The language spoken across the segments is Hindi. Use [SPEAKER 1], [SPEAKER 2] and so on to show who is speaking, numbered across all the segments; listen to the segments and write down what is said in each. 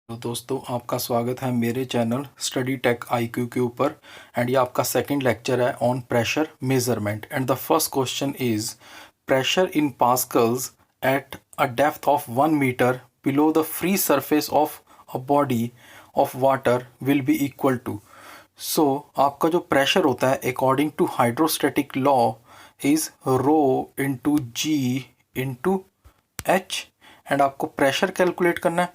[SPEAKER 1] तो दोस्तों आपका स्वागत है मेरे चैनल स्टडी टेक आईक्यू के ऊपर। एंड ये आपका सेकंड लेक्चर है on pressure measurement. And the first question is pressure in pascals at a depth of 1 metre below the free surface of a body of water will be equal to. So आपका जो प्रेशर होता है according to hydrostatic law is rho into ji into h. And आपको प्रेशर कैलकुलेट करना है।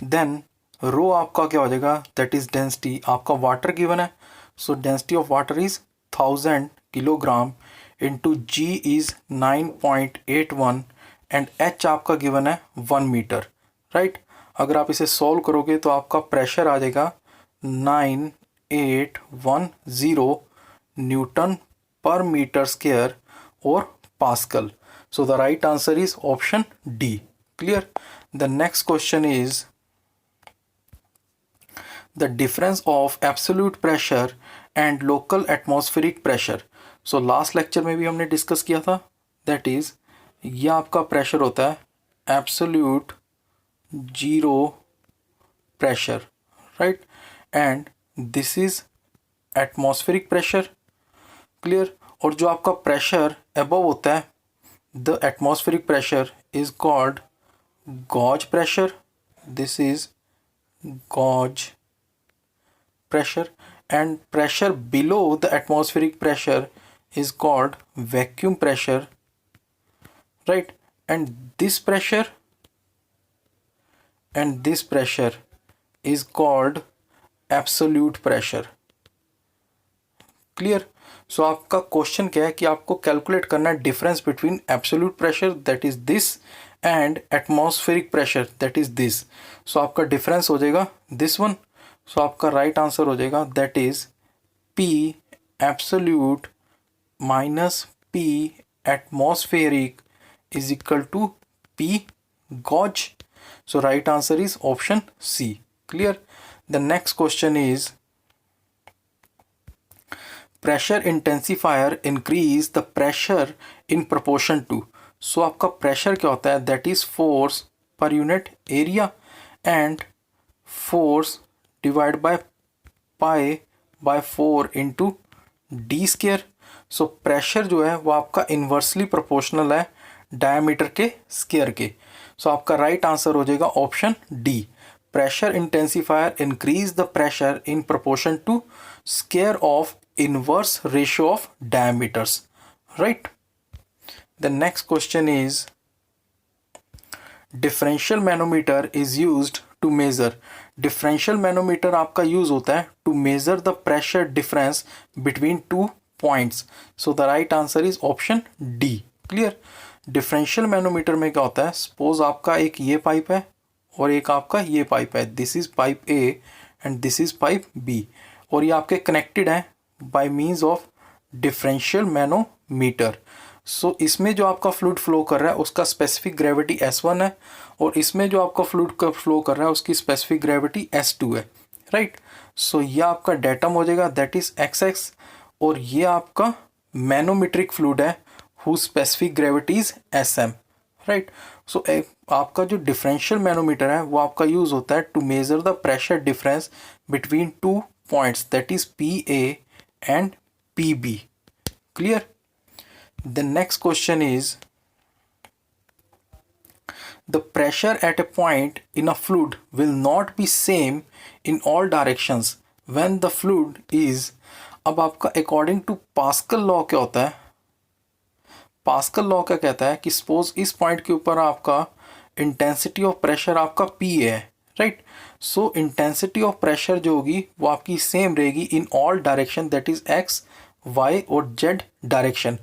[SPEAKER 1] देन रो आपका क्या हो जाएगा, दैट इज डेंसिटी। आपका वाटर गिवन है, so density of water is 1000 kilogram into g is 9.81 and h आपका गिवन है 1 मीटर, राइट। अगर आप इसे सॉल्व करोगे तो आपका प्रेशर आ जाएगा 9810 न्यूटन पर मीटर स्क्वायर और pascal. So the right answer is option D. Clear? The next question is the difference of absolute pressure and local atmospheric pressure. So last lecture में भी हमने डिस्कस किया था, that is यह आपका प्रेशर होता है absolute zero pressure, right? And this is atmospheric pressure. Clear? और जो आपका प्रेशर above होता है, the atmospheric pressure is called gauge pressure. This is gauge pressure. And pressure below the atmospheric pressure is called vacuum pressure, right? And this pressure is called absolute pressure. Clear? सो आपका क्वेश्चन क्या है कि आपको कैलकुलेट करना है difference between absolute pressure that is this and atmospheric pressure that is this. So आपका डिफरेंस हो जाएगा दिस वन। सो आपका राइट आंसर हो जाएगा that is P absolute minus P atmospheric is equal to P gauge. So right answer is option C. Clear? The next question is pressure intensifier increase the pressure in proportion to। So आपका प्रेशर क्या होता है, that is force per unit area and force divide by pi by 4 into D square. So pressure जो है वो आपका इन्वर्सली प्रोपोर्शनल है डायमीटर के स्केयर के। सो आपका राइट आंसर हो जाएगा option D. Pressure intensifier increase the pressure in proportion to square of inverse ratio of diameters, right? The next question is differential manometer is used to measure। differential manometer आपका यूज होता है to measure the pressure difference between two points। so the right answer is option D। clear? differential manometer में क्या होता है, सपोज आपका एक ये पाइप है और एक आपका ये पाइप है, this is pipe A and this is pipe B, और ये आपके कनेक्टेड है by means of differential manometer. So इसमें जो आपका फ्लूइड फ्लो कर रहा है उसका स्पेसिफिक ग्रेविटी S1 है और इसमें जो आपका फ्लूइड का फ्लो कर रहा है उसकी स्पेसिफिक ग्रेविटी S2 है, राइट। सो ये आपका डेटम हो जाएगा दैट इज XX, और ये आपका मैनोमीट्रिक फ्लूइड है who specific gravity is SM, right. So आपका जो डिफरेंशियल मैनोमीटर है वो आपका यूज होता है to measure the pressure difference between two points that is PA and PB। clear? The next question is the pressure at a point in a fluid will not be same in all directions when the fluid is। अब आपका according to पास्कल लॉ क्या होता है, पास्कल लॉ क्या कहता है कि सपोज इस पॉइंट के ऊपर आपका इंटेंसिटी ऑफ प्रेशर आपका PA है, right. So intensity of pressure जो होगी वो आपकी सेम रहेगी इन all direction that is X, Y और Z direction,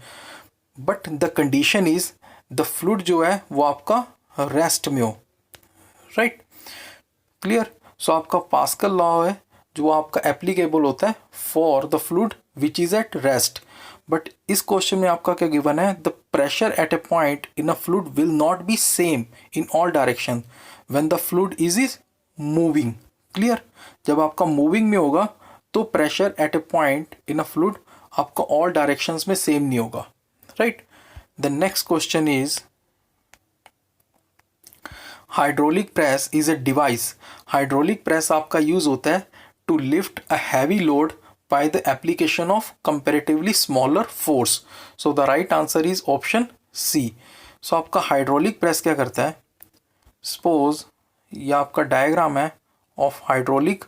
[SPEAKER 1] but the condition is the fluid जो है वो आपका रेस्ट में हो, राइट। क्लियर? सो आपका पास्कल लॉ है जो आपका एप्लीकेबल होता है for the fluid which is at rest. But इस क्वेश्चन में आपका क्या गिवन है, the pressure eight A point in a fluid will not be same in all direction when the fluid is moving. Clear? जब आपका मूविंग में होगा तो pressure at A point in a fluid आपका ऑल डायरेक्शंस में सेम नहीं होगा, right. The next question is hydraulic press is a device, hydraulic press आपका यूज होता है to lift a heavy load by the application of comparatively smaller force. So the right answer is option C. So आपका हाइड्रोलिक प्रेस क्या करता है, सपोज ये आपका डायग्राम है of hydraulic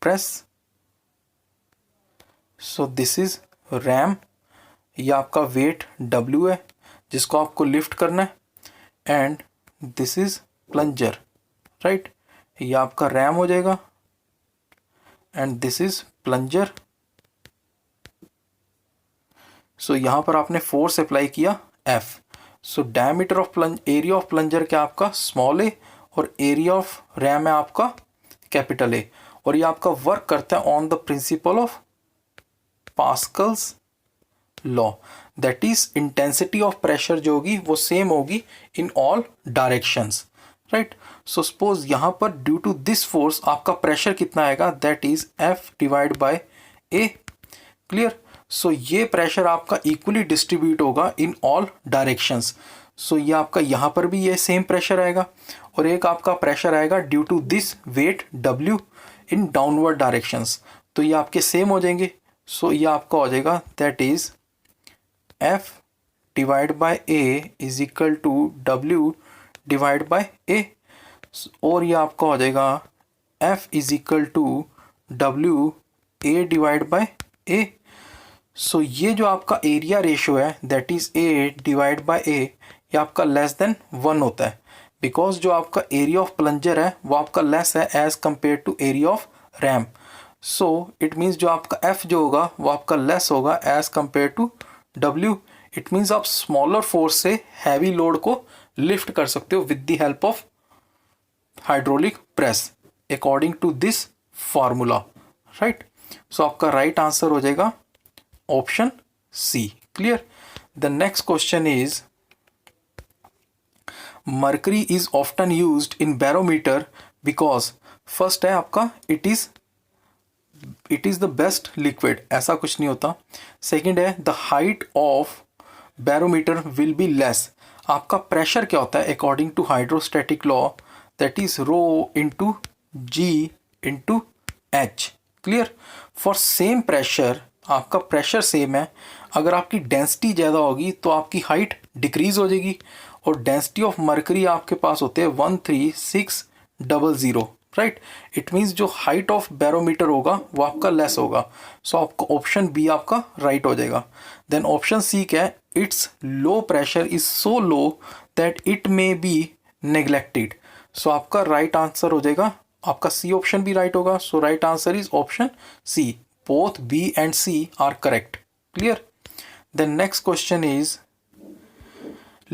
[SPEAKER 1] press. So this is RAM, ये आपका वेट W है जिसको आपको लिफ्ट करना है, and this is plunger, right. ये आपका रैम हो जाएगा एंड दिस इज प्लंजर। सो यहां पर आपने फोर्स अप्लाई किया F। So diameter of area of plunger क्या आपका स्मॉल ए, और एरिया ऑफ रैम है आपका कैपिटल ए, और ये आपका वर्क करता है on the principle of Pascal's law, that is intensity of pressure जो होगी वो सेम होगी in all directions, right. So suppose यहां पर ड्यू टू दिस फोर्स आपका प्रेशर कितना आएगा, that is F divide by A, clear. So ये प्रेशर आपका इक्वली डिस्ट्रीब्यूट होगा इन ऑल डायरेक्शंस। सो ये आपका यहाँ पर भी ये सेम प्रेशर आएगा, और एक आपका प्रेशर आएगा due to this weight W in downward directions, तो ये आपके सेम हो जाएंगे। सो ये आपका हो जाएगा that is F divide by A is equal to W divide by A, और ये आपका हो जाएगा F is equal to W A divide by A। So ये जो आपका एरिया रेशियो है that is A divide by A, ये आपका लेस देन 1 होता है, बिकॉज जो आपका एरिया ऑफ प्लंजर है वो आपका लेस है as compare to area of ram. So it means जो आपका F जो होगा वो आपका लेस होगा as compare to W। It means आप स्मॉलर फोर्स से हैवी लोड को लिफ्ट कर सकते हो with the help of hydraulic press according to this formula, right. So आपका राइट आंसर हो जाएगा option C, clear. The next question is mercury is often used in barometer because, first है आपका it is the best liquid, ऐसा कुछ नहीं होता। सेकंड है the height of barometer will be less, आपका प्रेशर क्या होता है according to hydrostatic law, that is rho into G into H, clear. For same pressure, आपका प्रेशर सेम है, अगर आपकी डेंसिटी ज़्यादा होगी तो आपकी हाइट डिक्रीज हो जाएगी, और डेंसिटी ऑफ मर्करी आपके पास होते हैं 13600, राइट। इट मीन्स जो हाइट ऑफ बैरोमीटर होगा वो आपका लेस होगा। सो आपका ऑप्शन बी आपका राइट हो जाएगा। देन ऑप्शन सी क्या है, it's low pressure is so low that it may be neglected. So आपका राइट आंसर हो जाएगा, आपका सी ऑप्शन भी राइट होगा। So right answer is option C, both B and C are correct, clear. The next question is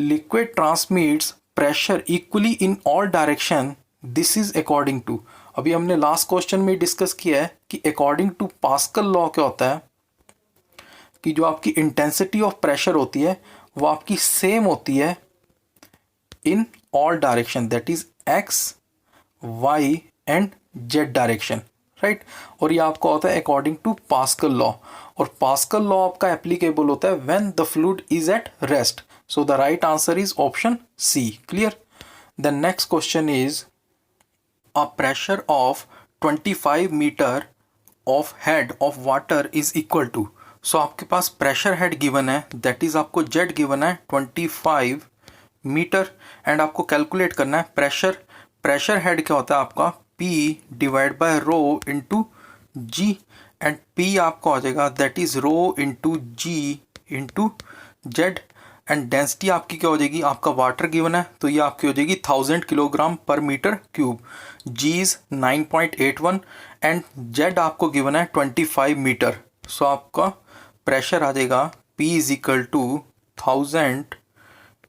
[SPEAKER 1] liquid transmits pressure equally in all direction, this is according to, अभी हमने लास्ट क्वेश्चन में डिस्कस किया है कि अकॉर्डिंग टू पास्कल लॉ क्या होता है कि जो आपकी इंटेंसिटी ऑफ प्रेशर होती है वो आपकी सेम होती है in all direction, that is X Y and Z direction, right. और ये आपका होता है अकॉर्डिंग टू पास्कल लॉ, और पास्कल लॉ आपका एप्लीकेबल होता है when the fluid is at rest. So the right answer is option C, clear. The next question is a pressure of 25 meter of head of water is equal to, so आपके पास प्रेशर हेड गिवन है दैट इज आपको जेड गिवन है 25 मीटर, एंड आपको कैलकुलेट करना है प्रेशर हेड क्या होता है आपका P divide by rho into G, and P आपका हो जाएगा that is rho into G into Z, and density आपकी क्या हो जाएगी, आपका वाटर गिवन है तो ये आपकी हो जाएगी 1000 किलोग्राम पर metre cube, G is 9.81 and Z आपको गिवन है 25 मीटर। सो आपका प्रेशर आ जाएगा P is equal to 1000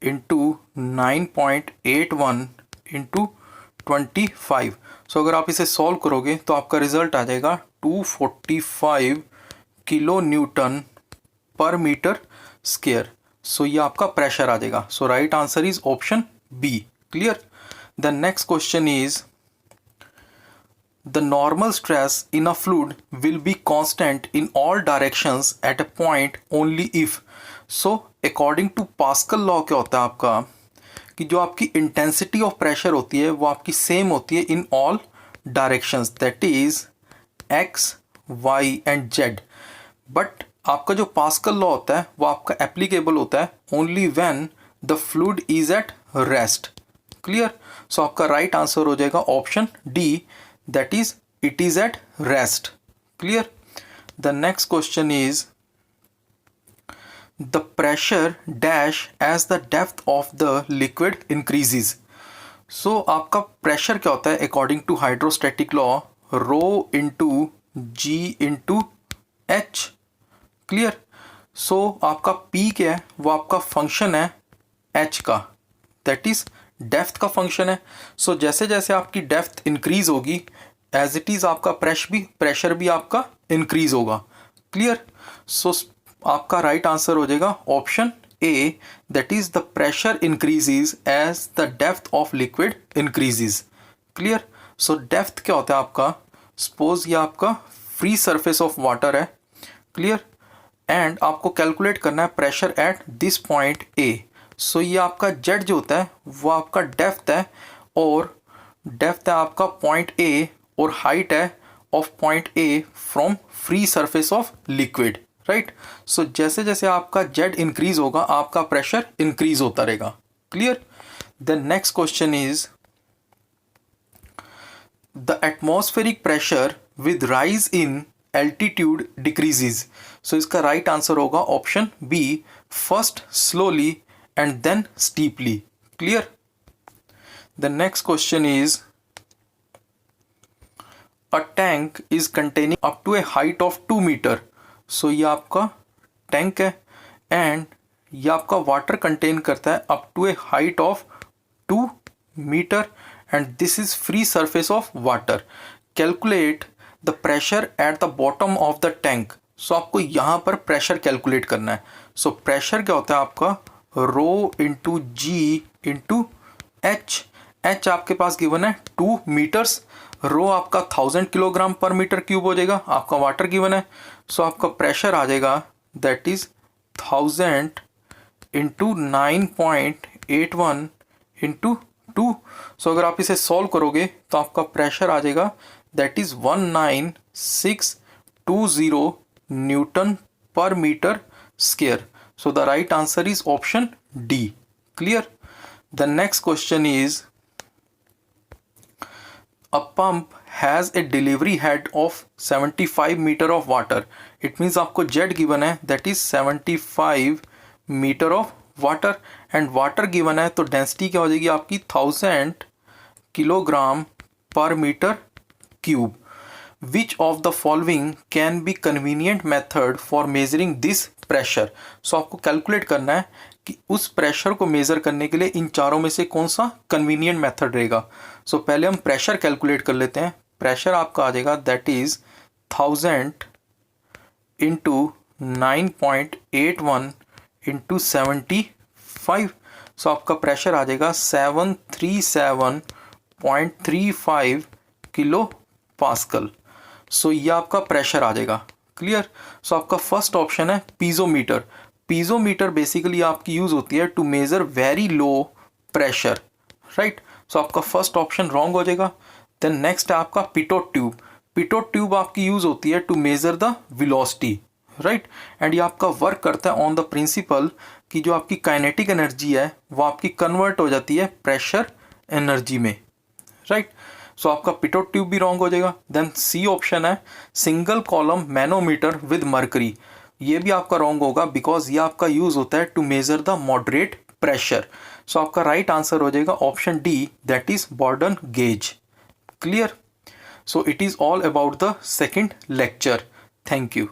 [SPEAKER 1] into 9.81 into 25। So अगर आप इसे सॉल्व करोगे तो आपका रिजल्ट आ जाएगा 245 किलो न्यूटन पर मीटर स्क्वायर। सो ये आपका प्रेशर आ जाएगा। So right answer is option B, clear. The next question is the normal stress in a fluid will be constant in all directions at a point only if. So according to Pascal law क्या होता है आपका कि जो आपकी इंटेंसिटी ऑफ प्रेशर होती है वो आपकी सेम होती है in all directions, that is X, Y and Z. But आपका जो पास्कल लॉ होता है वो आपका एप्लीकेबल होता है only when the fluid is at rest. Clear? So आपका राइट आंसर हो जाएगा option D, that is it is at rest. Clear? The next question is the pressure dash as the depth of the liquid increases। so आपका प्रेशर क्या होता है according to hydrostatic law? Rho into ji into H. Clear? So आपका पी क्या है? वो आपका फंक्शन है एच का, दैट इज डेप्थ का फंक्शन है। सो जैसे जैसे आपकी डेप्थ इंक्रीज होगी एज इट इज आपका प्रेशर भी आपका इंक्रीज होगा। क्लियर? सो आपका राइट आंसर हो जाएगा option A, that is the pressure increases as the depth of liquid increases. Clear? So depth क्या होता है आपका? सपोज ये आपका फ्री सरफेस ऑफ वाटर है। क्लियर? एंड आपको कैलकुलेट करना है pressure at this point A. So ये आपका जेड जो होता है वो आपका डेप्थ है, और डेप्थ है आपका पॉइंट ए, और हाइट है of point A from free surface of liquid. Right? So जैसे जैसे आपका जेड इंक्रीज होगा आपका प्रेशर इंक्रीज होता रहेगा। Clear? The next question is the atmospheric pressure with rise in altitude decreases. So इसका राइट आंसर होगा option B, first slowly and then steeply. Clear? The next question is a tank is containing up to a height of 2 meter. So ये आपका टैंक है एंड ये आपका वाटर कंटेन करता है up to a height of 2 meter and this is free surface of water. Calculate the pressure at the bottom of the tank. So आपको यहाँ पर प्रेशर कैलकुलेट करना है। सो प्रेशर क्या होता है आपका? रो इंटू जी इंटू एच। एच आपके पास गिवन है 2 मीटर्स, रो आपका 1000 किलोग्राम पर मीटर क्यूब हो जाएगा, आपका वाटर गिवन है। सो आपका प्रेशर आ जाएगा दैट इज 1000 इंटू 9.81 इंटू 2। सो अगर आप इसे सॉल्व करोगे तो आपका प्रेशर आ जाएगा दैट इज 19620 न्यूटन पर metre square. So the right answer is option D. Clear? The next question is a pump has a delivery head of 75 meter of water। it means आपको जेड गिवन है that is 75 metre of water and water given है, तो डेंसिटी क्या हो जाएगी आपकी 1000 किलोग्राम पर metre cube. Which of the following can be convenient method for measuring this pressure. So आपको कैलकुलेट करना है कि उस प्रेशर को मेज़र करने के लिए इन चारों में से कौन सा कन्वीनियंट मेथड रहेगा। सो पहले हम प्रेशर कैलकुलेट कर लेते हैं। प्रेशर आपका आ जाएगा दैट इज 1000 इंटू 9.81 इंटू 75। सो आपका प्रेशर आ जाएगा 737.35 किलो पास्कल। सो ये आपका प्रेशर आ जाएगा। क्लियर? सो आपका फर्स्ट ऑप्शन है पीजोमीटर। पीजोमीटर बेसिकली आपकी यूज होती है to measure very low pressure. Right? So आपका फर्स्ट ऑप्शन रॉन्ग हो जाएगा। देन नेक्स्ट है आपका पिटोट ट्यूब। पिटोट ट्यूब आपकी यूज होती है to measure the velocity. Right? And ये आपका वर्क करता है ऑन द प्रिंसिपल कि जो आपकी काइनेटिक एनर्जी है वो आपकी कन्वर्ट हो जाती है प्रेशर एनर्जी में। राइट? सो आपका पिटोट ट्यूब भी रॉन्ग हो जाएगा। देन सी ऑप्शन है single column manometer with mercury. ये भी आपका रॉन्ग होगा बिकॉज ये आपका यूज होता है to measure the moderate pressure. So आपका राइट आंसर हो जाएगा option D, that is Bourdon gauge. Clear? So it is all about the second lecture. Thank you.